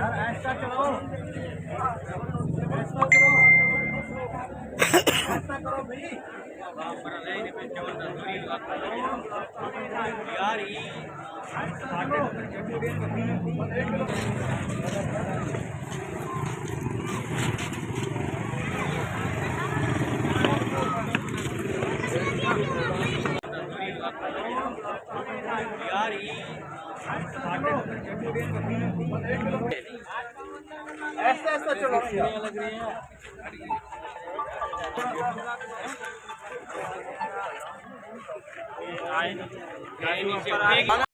ऐसा करो, ऐसा करो भाई। यार ये ऐसा ऐसा चलो लग रही है।